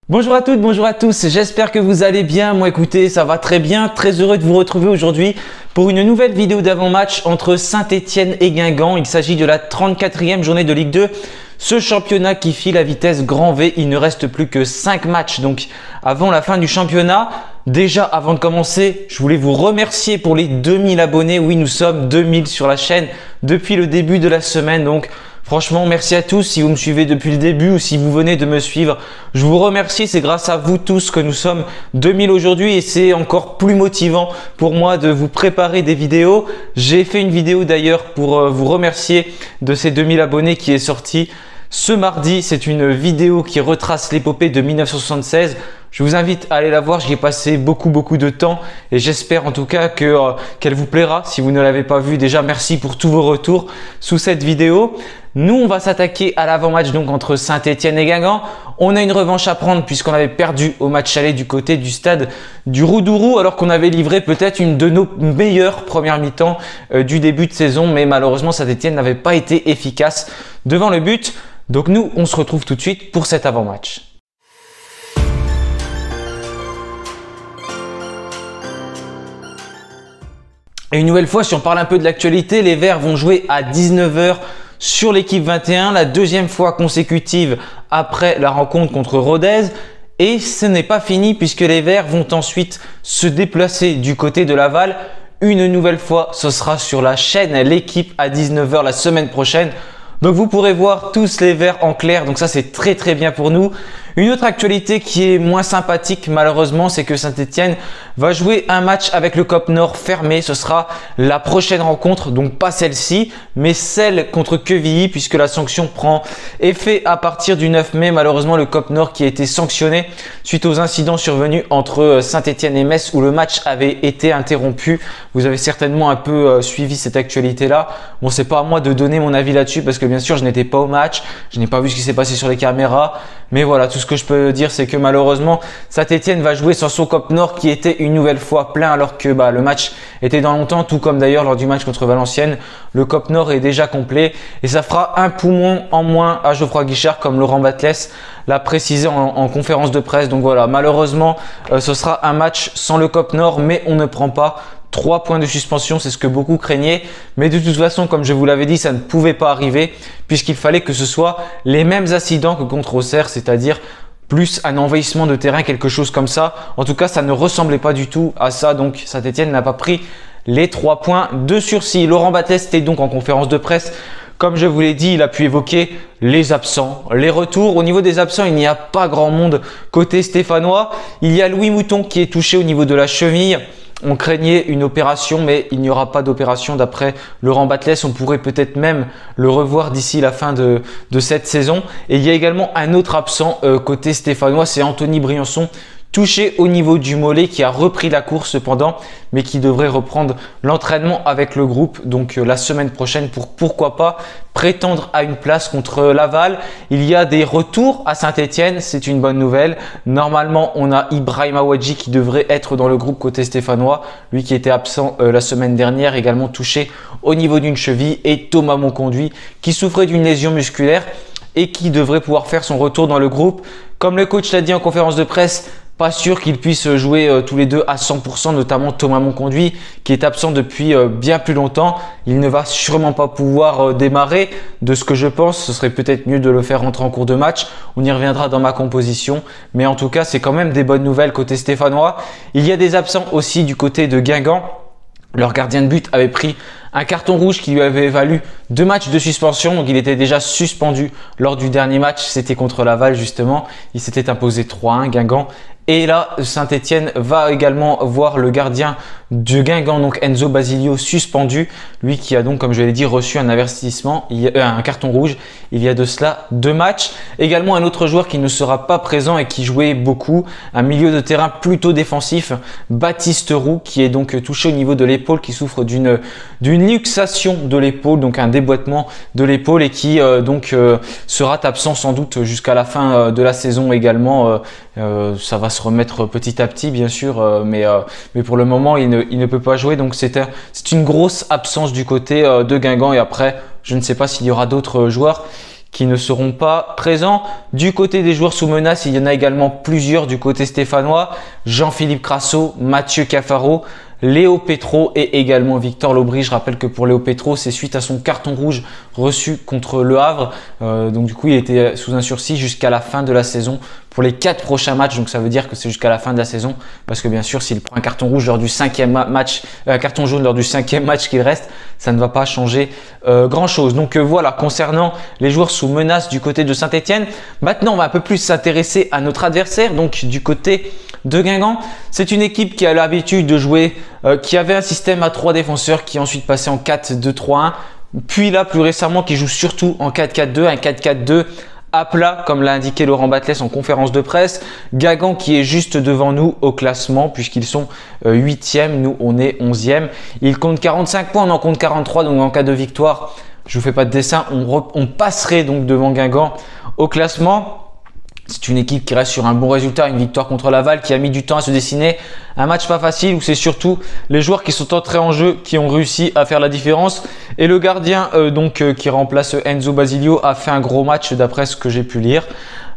Bonjour à toutes, bonjour à tous, j'espère que vous allez bien. Moi écoutez, ça va très bien, très heureux de vous retrouver aujourd'hui pour une nouvelle vidéo d'avant-match entre Saint-Étienne et Guingamp. Il s'agit de la 34e journée de Ligue 2. Ce championnat qui file à vitesse grand V, il ne reste plus que 5 matchs donc avant la fin du championnat. Déjà avant de commencer, je voulais vous remercier pour les 2000 abonnés. Oui, nous sommes 2000 sur la chaîne depuis le début de la semaine, donc franchement, merci à tous. Si vous me suivez depuis le début ou si vous venez de me suivre, je vous remercie. C'est grâce à vous tous que nous sommes 2000 aujourd'hui et c'est encore plus motivant pour moi de vous préparer des vidéos. J'ai fait une vidéo d'ailleurs pour vous remercier de ces 2000 abonnés qui est sortie ce mardi. C'est une vidéo qui retrace l'épopée de 1976. Je vous invite à aller la voir, j'y ai passé beaucoup de temps et j'espère en tout cas qu'elle vous plaira. Si vous ne l'avez pas vue, déjà merci pour tous vos retours sous cette vidéo. Nous, on va s'attaquer à l'avant-match donc entre Saint-Étienne et Guingamp. On a une revanche à prendre puisqu'on avait perdu au match aller du côté du stade du Roudourou alors qu'on avait livré peut-être une de nos meilleures premières mi-temps du début de saison. Mais malheureusement, Saint-Étienne n'avait pas été efficace devant le but. Donc nous, on se retrouve tout de suite pour cet avant-match. Et une nouvelle fois, si on parle un peu de l'actualité, les Verts vont jouer à 19 h sur l'équipe 21, la deuxième fois consécutive après la rencontre contre Rodez. Et ce n'est pas fini puisque les Verts vont ensuite se déplacer du côté de Laval. Une nouvelle fois, ce sera sur la chaîne L'équipe à 19 h la semaine prochaine. Donc vous pourrez voir tous les Verts en clair, donc ça c'est très bien pour nous. Une autre actualité qui est moins sympathique malheureusement, c'est que Saint-Étienne va jouer un match avec le COP Nord fermé. Ce sera la prochaine rencontre, donc pas celle-ci, mais celle contre Quevilly puisque la sanction prend effet à partir du 9 mai. Malheureusement, le COP Nord qui a été sanctionné suite aux incidents survenus entre Saint-Étienne et Metz où le match avait été interrompu. Vous avez certainement un peu suivi cette actualité-là. Bon, c'est pas à moi de donner mon avis là-dessus parce que bien sûr, je n'étais pas au match, je n'ai pas vu ce qui s'est passé sur les caméras, mais voilà, tout ce que je peux dire, c'est que malheureusement, Saint-Étienne va jouer sur son COP Nord qui était une nouvelle fois plein alors que le match était dans longtemps, tout comme d'ailleurs lors du match contre Valenciennes. Le COP Nord est déjà complet et ça fera un poumon en moins à Geoffroy Guichard comme Laurent Batles l'a précisé en conférence de presse. Donc voilà, malheureusement, ce sera un match sans le COP Nord, mais on ne prend pas 3 points de suspension, c'est ce que beaucoup craignaient. Mais de toute façon, comme je vous l'avais dit, ça ne pouvait pas arriver puisqu'il fallait que ce soit les mêmes incidents que contre Auxerre, c'est-à-dire plus un envahissement de terrain, quelque chose comme ça. En tout cas, ça ne ressemblait pas du tout à ça. Donc Saint-Étienne n'a pas pris les 3 points de sursis. Laurent Batles était donc en conférence de presse. Comme je vous l'ai dit, il a pu évoquer les absents, les retours. Au niveau des absents, il n'y a pas grand monde côté stéphanois. Il y a Louis Mouton qui est touché au niveau de la cheville. On craignait une opération, mais il n'y aura pas d'opération d'après Laurent Batles. On pourrait peut-être même le revoir d'ici la fin de cette saison. Et il y a également un autre absent côté stéphanois, c'est Anthony Briançon, touché au niveau du mollet, qui a repris la course cependant, mais qui devrait reprendre l'entraînement avec le groupe donc la semaine prochaine pour pourquoi pas prétendre à une place contre Laval. Il y a des retours à Saint-Étienne, c'est une bonne nouvelle. Normalement, on a Ibrahim Awadji qui devrait être dans le groupe côté stéphanois, lui qui était absent la semaine dernière, également touché au niveau d'une cheville, et Thomas Monconduit qui souffrait d'une lésion musculaire et qui devrait pouvoir faire son retour dans le groupe. Comme le coach l'a dit en conférence de presse, pas sûr qu'ils puissent jouer tous les deux à 100%, notamment Thomas Monconduit qui est absent depuis bien plus longtemps. Il ne va sûrement pas pouvoir démarrer. De ce que je pense, ce serait peut-être mieux de le faire rentrer en cours de match. On y reviendra dans ma composition. Mais en tout cas, c'est quand même des bonnes nouvelles côté stéphanois. Il y a des absents aussi du côté de Guingamp. Leur gardien de but avait pris un carton rouge qui lui avait valu 2 matchs de suspension. Donc il était déjà suspendu lors du dernier match. C'était contre Laval justement. Il s'était imposé 3-1 Guingamp. Et là, Saint-Étienne va également voir le gardien de Guingamp, donc Enzo Basilio, suspendu. Lui qui a donc, comme je l'ai dit, reçu un avertissement, un carton rouge il y a de cela 2 matchs. Également un autre joueur qui ne sera pas présent et qui jouait beaucoup, un milieu de terrain plutôt défensif, Baptiste Roux, qui est donc touché au niveau de l'épaule, qui souffre d'une luxation de l'épaule, donc un déboîtement de l'épaule et qui sera absent sans doute jusqu'à la fin de la saison également. Ça va se remettre petit à petit bien sûr, mais pour le moment il ne peut pas jouer, donc c'est une grosse absence du côté de Guingamp. Et après je ne sais pas s'il y aura d'autres joueurs qui ne seront pas présents. Du côté des joueurs sous menace, il y en a également plusieurs du côté stéphanois. Jean-Philippe Crasso, Mathieu Cafaro, Léo Petro et également Victor Lobry. Je rappelle que pour Léo Petro, c'est suite à son carton rouge reçu contre Le Havre. Donc du coup, il était sous un sursis jusqu'à la fin de la saison pour les 4 prochains matchs. Donc ça veut dire que c'est jusqu'à la fin de la saison. Parce que bien sûr, s'il prend un carton rouge lors du 5e match, carton jaune lors du 5e match qu'il reste, ça ne va pas changer grand chose. Donc voilà, concernant les joueurs sous menace du côté de Saint-Etienne. Maintenant, on va un peu plus s'intéresser à notre adversaire. Donc du côté de Guingamp, c'est une équipe qui a l'habitude de jouer, qui avait un système à 3 défenseurs qui est ensuite passé en 4-2-3-1. Puis là, plus récemment, qui joue surtout en 4-4-2, un 4-4-2 à plat, comme l'a indiqué Laurent Batles en conférence de presse. Guingamp qui est juste devant nous au classement, puisqu'ils sont 8e, nous on est 11e. Ils comptent 45 points, on en compte 43, donc en cas de victoire, je vous fais pas de dessin, on passerait donc devant Guingamp au classement. C'est une équipe qui reste sur un bon résultat, une victoire contre Laval qui a mis du temps à se dessiner. Un match pas facile où c'est surtout les joueurs qui sont entrés en jeu qui ont réussi à faire la différence. Et le gardien qui remplace Enzo Basilio a fait un gros match d'après ce que j'ai pu lire.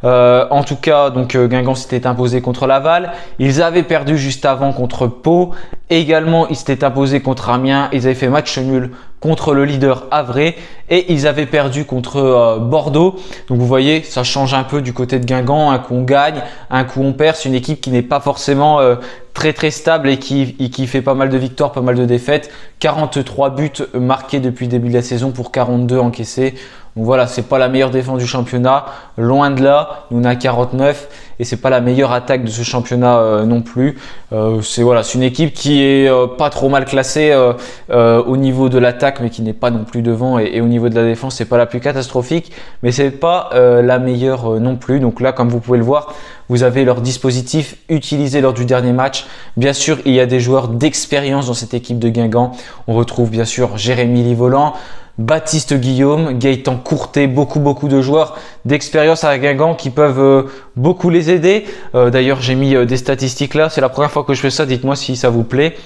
En tout cas, Guingamp s'était imposé contre Laval. Ils avaient perdu juste avant contre Pau. Également, ils s'étaient imposés contre Amiens. Ils avaient fait match nul contre le leader Havre et ils avaient perdu contre Bordeaux. Donc vous voyez, ça change un peu du côté de Guingamp. Un coup on gagne, un coup on perd. C'est une équipe qui n'est pas forcément très stable et qui fait pas mal de victoires, pas mal de défaites. 43 buts marqués depuis le début de la saison pour 42 encaissés. Donc voilà, c'est pas la meilleure défense du championnat, loin de là. Nous on a 49 et c'est pas la meilleure attaque de ce championnat non plus. C'est une équipe qui est pas trop mal classée au niveau de l'attaque, mais qui n'est pas non plus devant. Et au niveau de la défense, c'est pas la plus catastrophique, mais c'est pas la meilleure non plus. Donc là, comme vous pouvez le voir, vous avez leur dispositif utilisé lors du dernier match. Bien sûr, il y a des joueurs d'expérience dans cette équipe de Guingamp. On retrouve bien sûr Jérémy Livolan, Baptiste Guillaume, Gaëtan Courtet, beaucoup de joueurs d'expérience à Guingamp qui peuvent beaucoup les aider. D'ailleurs, j'ai mis des statistiques là. C'est la première fois que je fais ça. Dites-moi si ça vous plaît.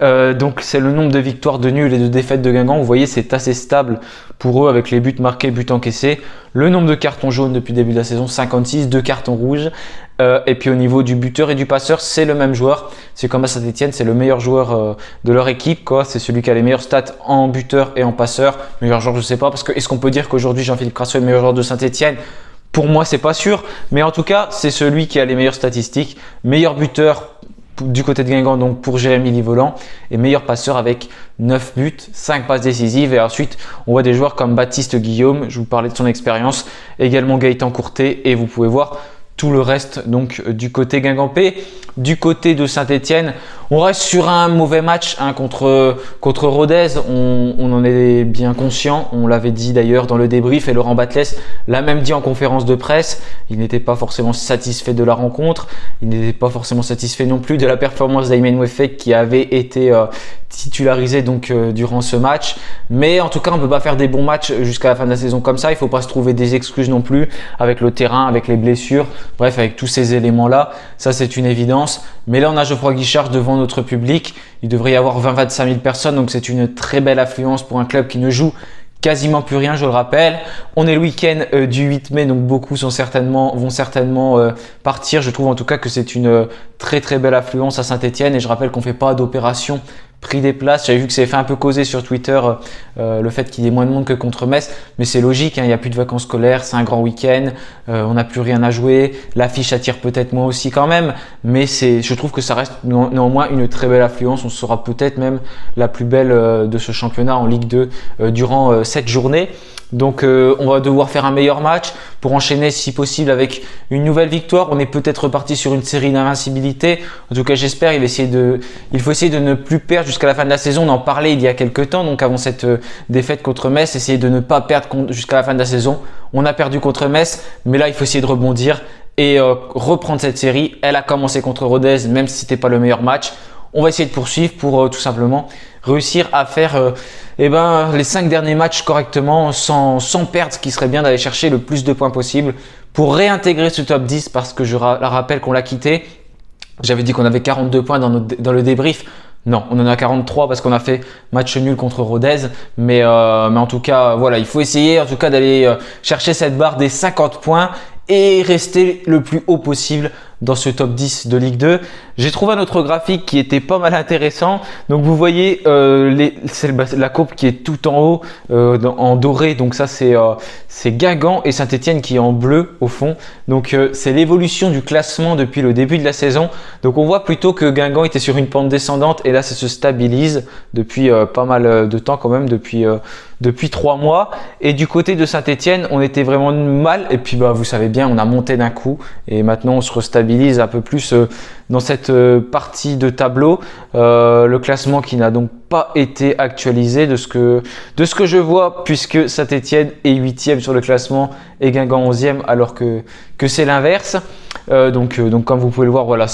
Donc, c'est le nombre de victoires, de nuls et de défaites de Guingamp. Vous voyez, c'est assez stable pour eux avec les buts marqués, buts encaissés. Le nombre de cartons jaunes depuis le début de la saison, 56, 2 cartons rouges. Et puis au niveau du buteur et du passeur, c'est le même joueur. C'est comme à Saint-Etienne, c'est le meilleur joueur de leur équipe, quoi. C'est celui qui a les meilleures stats en buteur et en passeur. Meilleur joueur, je sais pas, parce que est-ce qu'on peut dire qu'aujourd'hui Jean-Philippe Crasso est le meilleur joueur de Saint-Etienne? Pour moi, c'est pas sûr, mais en tout cas, c'est celui qui a les meilleures statistiques. Meilleur buteur du côté de Guingamp, donc pour Jérémy Livolan, et meilleur passeur avec 9 buts, 5 passes décisives. Et ensuite, on voit des joueurs comme Baptiste Guillaume, je vous parlais de son expérience, également Gaëtan Courtet, et vous pouvez voir tout le reste donc du côté guingampais. Du côté de Saint-Etienne, on reste sur un mauvais match contre Rodez. On en est bien conscient. On l'avait dit d'ailleurs dans le débrief et Laurent Batles l'a même dit en conférence de presse. Il n'était pas forcément satisfait de la rencontre. Il n'était pas forcément satisfait non plus de la performance d'Aymen Wefek qui avait été titularisé durant ce match. Mais en tout cas, on ne peut pas faire des bons matchs jusqu'à la fin de la saison comme ça. Il ne faut pas se trouver des excuses non plus avec le terrain, avec les blessures. Bref, avec tous ces éléments-là, ça c'est une évidence. Mais là, on a Geoffroy Guichard devant notre public. Il devrait y avoir 20-25 000 personnes, donc c'est une très belle affluence pour un club qui ne joue quasiment plus rien, je le rappelle. On est le week-end du 8 mai, donc beaucoup vont certainement partir. Je trouve en tout cas que c'est une très belle affluence à Saint-Etienne et je rappelle qu'on ne fait pas d'opération prix des places. J'avais vu que ça avait fait un peu causer sur Twitter le fait qu'il y ait moins de monde que contre Metz, mais c'est logique, hein, il n'y a plus de vacances scolaires, c'est un grand week-end, on n'a plus rien à jouer, l'affiche attire peut-être moins aussi quand même, mais je trouve que ça reste néanmoins une très belle affluence. On sera peut-être même la plus belle de ce championnat en Ligue 2 durant cette journée. Donc on va devoir faire un meilleur match pour enchaîner si possible avec une nouvelle victoire. On est peut-être reparti sur une série d'invincibilité. En tout cas, j'espère. Il faut essayer de ne plus perdre jusqu'à la fin de la saison. On en parlait il y a quelques temps, donc avant cette défaite contre Metz, essayer de ne pas perdre jusqu'à la fin de la saison. On a perdu contre Metz, mais là il faut essayer de rebondir et reprendre cette série. Elle a commencé contre Rodez, même si c'était pas le meilleur match. On va essayer de poursuivre pour tout simplement réussir à faire les 5 derniers matchs correctement sans perdre, ce qui serait bien d'aller chercher le plus de points possible pour réintégrer ce top 10 parce que je rappelle qu'on l'a quitté. J'avais dit qu'on avait 42 points dans le débrief. Non, on en a 43 parce qu'on a fait match nul contre Rodez. Mais en tout cas, voilà, il faut essayer en tout cas d'aller chercher cette barre des 50 points et rester le plus haut possible dans ce top 10 de Ligue 2. J'ai trouvé un autre graphique qui était pas mal intéressant. Donc vous voyez la courbe qui est tout en haut en doré. Donc ça c'est Guingamp et Saint-Etienne qui est en bleu au fond. Donc c'est l'évolution du classement depuis le début de la saison. Donc on voit plutôt que Guingamp était sur une pente descendante et là ça se stabilise depuis pas mal de temps quand même, depuis 3 mois. Et du côté de Saint-Etienne, on était vraiment mal. Et puis vous savez bien, on a monté d'un coup et maintenant on se restabilise un peu plus dans cette partie de tableau. Le classement qui n'a donc pas été actualisé de ce que je vois, puisque Saint-Etienne est 8e sur le classement et Guingamp 11e alors que c'est l'inverse. Donc comme vous pouvez le voir, voilà,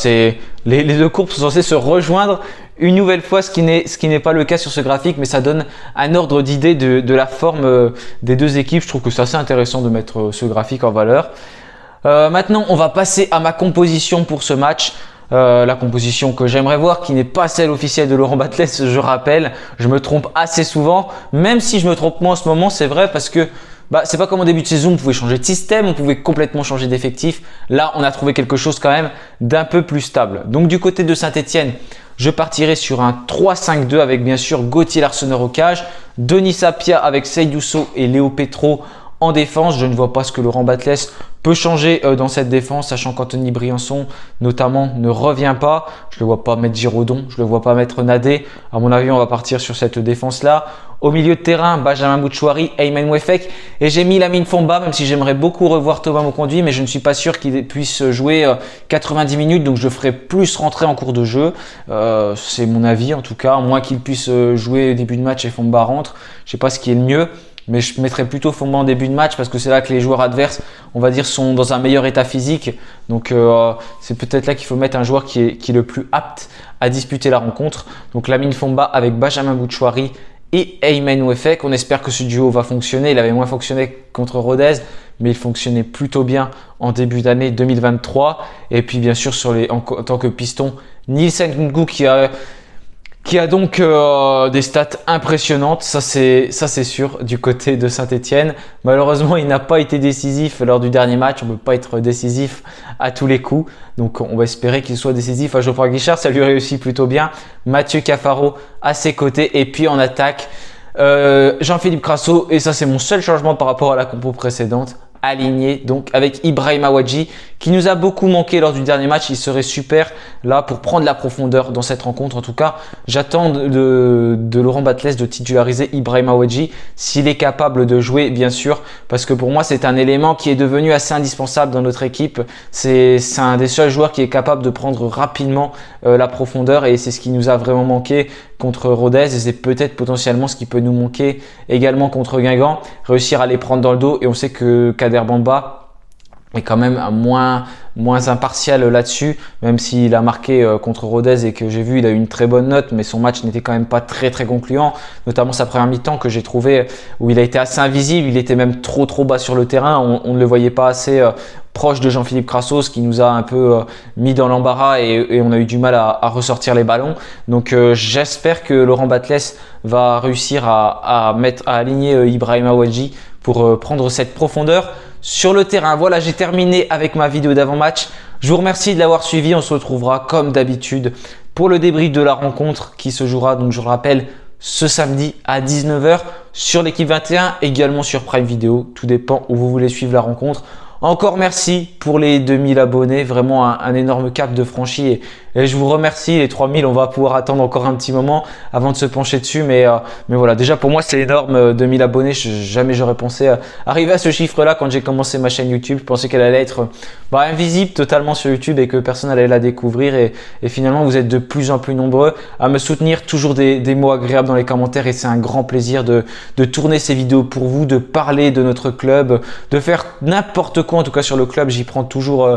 les deux courbes sont censées se rejoindre une nouvelle fois, ce qui n'est pas le cas sur ce graphique, mais ça donne un ordre d'idée de la forme des deux équipes. Je trouve que c'est assez intéressant de mettre ce graphique en valeur. Maintenant, on va passer à ma composition pour ce match. La composition que j'aimerais voir, qui n'est pas celle officielle de Laurent Batles, je rappelle. Je me trompe assez souvent, même si je me trompe moins en ce moment, c'est vrai, parce que c'est pas comme au début de saison, on pouvait changer de système, on pouvait complètement changer d'effectif. Là, on a trouvé quelque chose quand même d'un peu plus stable. Donc du côté de Saint-Etienne, je partirai sur un 3-5-2 avec bien sûr Gauthier Larsonneur au cage, Denis Sapia avec Seydou Sow et Léo Petro en défense. Je ne vois pas ce que Laurent Batles peut changer dans cette défense, sachant qu'Anthony Briançon notamment ne revient pas. Je ne le vois pas mettre Giraudon, je ne le vois pas mettre Nadé. À mon avis, on va partir sur cette défense-là. Au milieu de terrain, Benjamin Bouchouari, Ayman Wefek, et j'ai mis Lamine Fomba, même si j'aimerais beaucoup revoir Thomas Mokonduit, mais je ne suis pas sûr qu'il puisse jouer 90 minutes, donc je ferai plus rentrer en cours de jeu. C'est mon avis en tout cas, à moins qu'il puisse jouer au début de match et Fomba rentre. Je ne sais pas ce qui est le mieux. Mais je mettrais plutôt Fomba en début de match parce que c'est là que les joueurs adverses, on va dire, sont dans un meilleur état physique. Donc c'est peut-être là qu'il faut mettre un joueur qui est le plus apte à disputer la rencontre. Donc Lamine Fomba avec Benjamin Bouchouari et Ayman Wefek. On espère que ce duo va fonctionner. Il avait moins fonctionné contre Rodez, mais il fonctionnait plutôt bien en début d'année 2023. Et puis bien sûr en tant que piston, Nielsen Nkunku qui a donc des stats impressionnantes, ça c'est sûr, du côté de Saint-Etienne. Malheureusement, il n'a pas été décisif lors du dernier match. On ne peut pas être décisif à tous les coups. Donc, on va espérer qu'il soit décisif à Geoffroy Guichard. Ça lui réussit plutôt bien. Mathieu Cafaro à ses côtés. Et puis en attaque, Jean-Philippe Crasso. Et ça, c'est mon seul changement par rapport à la compo précédente. Aligné donc avec Ibrahim Awadji qui nous a beaucoup manqué lors du dernier match. Il serait super là pour prendre la profondeur dans cette rencontre. En tout cas, j'attends de Laurent Batles de titulariser Ibrahim Awadji s'il est capable de jouer, bien sûr, parce que pour moi c'est un élément qui est devenu assez indispensable dans notre équipe. C'est un des seuls joueurs qui est capable de prendre rapidement la profondeur et c'est ce qui nous a vraiment manqué contre Rodez et c'est peut-être potentiellement ce qui peut nous manquer également contre Guingamp, réussir à les prendre dans le dos. Et on sait que Kader Bamba est quand même moins impartial là-dessus, même s'il a marqué contre Rodez et que j'ai vu il a eu une très bonne note, mais son match n'était quand même pas très concluant, notamment sa première mi-temps que j'ai trouvé où il a été assez invisible, il était même trop bas sur le terrain, on ne le voyait pas assez proche de Jean-Philippe Crasso, ce qui nous a un peu mis dans l'embarras et on a eu du mal à ressortir les ballons. Donc j'espère que Laurent Batles va réussir à aligner Ibrahim Awadji pour prendre cette profondeur sur le terrain. Voilà, j'ai terminé avec ma vidéo d'avant-match. Je vous remercie de l'avoir suivi. On se retrouvera comme d'habitude pour le débrief de la rencontre qui se jouera, donc je le rappelle, ce samedi à 19 h sur l'équipe 21, également sur Prime Video. Tout dépend où vous voulez suivre la rencontre. Encore merci pour les 2000 abonnés, vraiment un énorme cap de franchi et je vous remercie. Les 3000, on va pouvoir attendre encore un petit moment avant de se pencher dessus, mais voilà, déjà pour moi c'est énorme, 2000 abonnés, jamais j'aurais pensé arriver à ce chiffre là quand j'ai commencé ma chaîne YouTube. Je pensais qu'elle allait être invisible totalement sur YouTube et que personne allait la découvrir et finalement vous êtes de plus en plus nombreux à me soutenir, toujours des mots agréables dans les commentaires et c'est un grand plaisir de tourner ces vidéos pour vous, de parler de notre club, de faire n'importe quoi. En tout cas sur le club, j'y prends toujours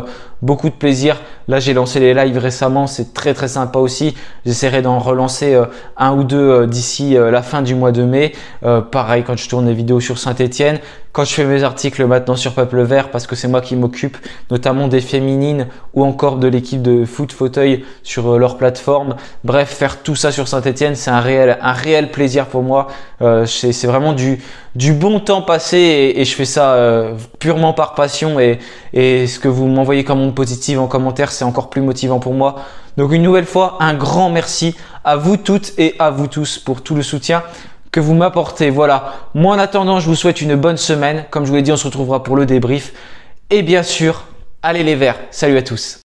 beaucoup de plaisir. Là j'ai lancé les lives récemment, c'est très sympa aussi. J'essaierai d'en relancer un ou deux d'ici la fin du mois de mai. Pareil quand je tourne des vidéos sur Saint-Etienne. quand je fais mes articles maintenant sur Peuple Vert parce que c'est moi qui m'occupe notamment des féminines ou encore de l'équipe de foot fauteuil sur leur plateforme. Bref, faire tout ça sur Saint-Etienne, c'est un réel plaisir pour moi. C'est vraiment du bon temps passé et je fais ça purement par passion et ce que vous m'envoyez comme onde positive en commentaire, c'est encore plus motivant pour moi. Donc une nouvelle fois, un grand merci à vous toutes et à vous tous pour tout le soutien que vous m'apportez. Voilà, moi en attendant, je vous souhaite une bonne semaine. Comme je vous l'ai dit, on se retrouvera pour le débrief. Et bien sûr, allez les Verts, salut à tous.